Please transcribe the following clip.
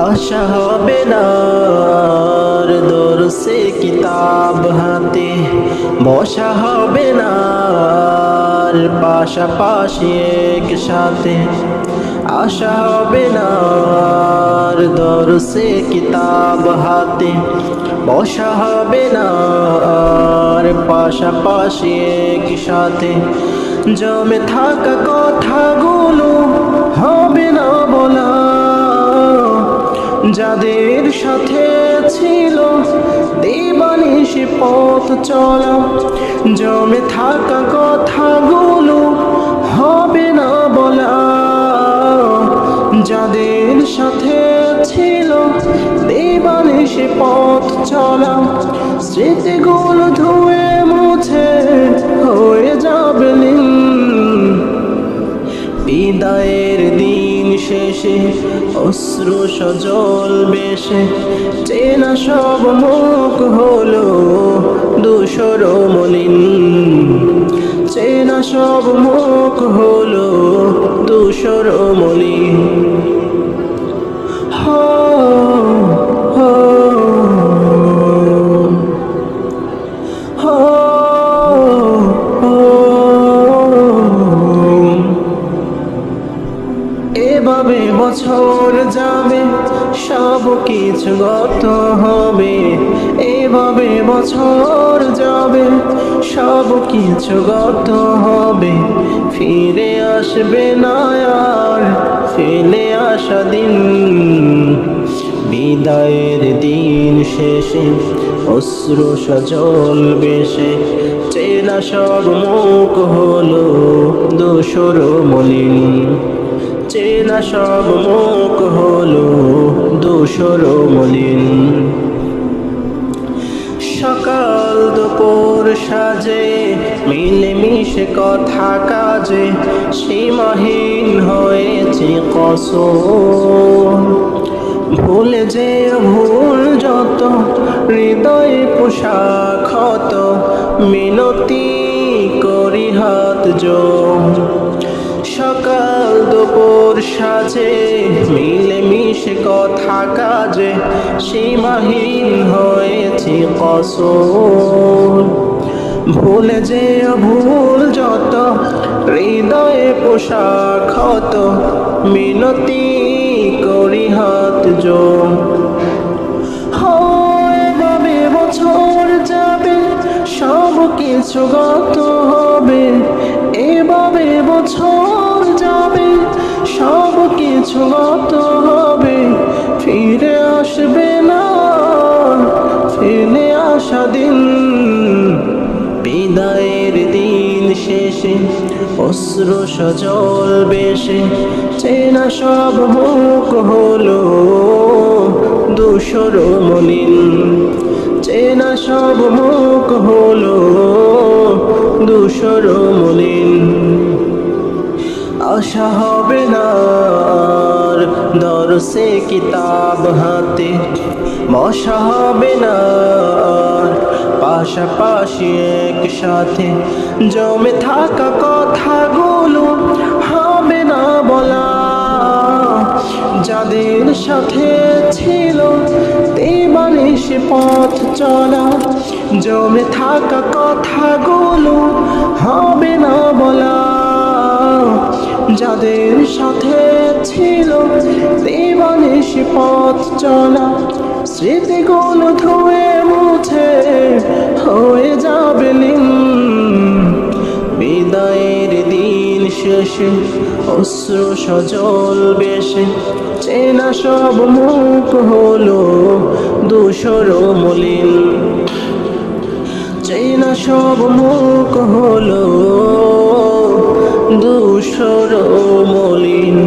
আশা হবে না আর দরসে কিতাব হাতে, বসা হবে না আর পাশাপাশি একসাথে। আশা হবে না আর দরসে কিতাব হাতে, বসা হবে না আর পাশাপাশি একসাথে। জমে থাকা কথাগুলো হবে না বলা, যাদের সাথে ছিল দিবানিশি পথ চলা। জমে থাকা কথাগুলো হবে না বলা, যাদের সাথে ছিল দিবানিশি পথ চলা। স্মৃতিগুলো ধুয়ে মুছে হয়ে যাবে লীন, বিদায়ের দিন শেষে অশ্রু সজল বেশে। চেনা সব মুখ হলো ধূসর মলিন, চেনা সব মুখ হলো ধূসর মলিন। এভাবে বছর যাবে, সব কিছু গত হবে। এভাবে বছর যাবে, সব কিছু গত হবে। ফিরে আসবে না আর ফেলে আসা দিন, বিদায়ের দিন শেষে অশ্রু সজল বেশে। চেনা সব মুখ হলো ধূসর মলিন, চেনা সব মুখ হলো ধূসর মলিন। সকাল দুপুর সাজে মিলেমিশে কথা কাজে, সীমাহীন হয়েছে কসম। ভুলে যে ভুল যত, হৃদয়ে পোষা ক্ষত, মিনতি করি হাত জোড়। সকাল দুপুর সাজে মিলেমিশে কথা কাজে, সীমাহীন হয়েছে কসম। ভুলে যে ভুল যত, হৃদয়ে পোষা ক্ষত, মিনতি করি হাত জোড়। এভাবে বছর যাবে, সব কিছু গত হবে। এভাবে বছর যাবে, সব কিছু গত হবে। ফিরে আসবে না ফেলে আসা দিন, বিদায়ের দিন শেষে অশ্রু সজল বেশে। চেনা সব মুখ হলো ধূসর মলিন, চেনা সব মুখ হলো ধূসর মলিন। আশা হবে না আর দরসে কিতাব হাতে, বসা হবে না আর পাশাপাশি একসাথে। জমে থাকা কথাগুলো হবে না বলা, যাদের সাথে ছিল দিবানিশি পথ চলা। জমে থাকা কথাগুলো হবে না বলা, যাদের সাথে ছিল দিবানিশি পথ চলা। স্মৃতিগুলো ধুয়ে মুছে হয়ে যাবে লীন, বিদায়ের দিন শেষে অশ্রু সজল বেশে। চেনা সব মুখ হলো ধূসর মলিন, চেনা সব মুখ হলো ধূসর মলিন।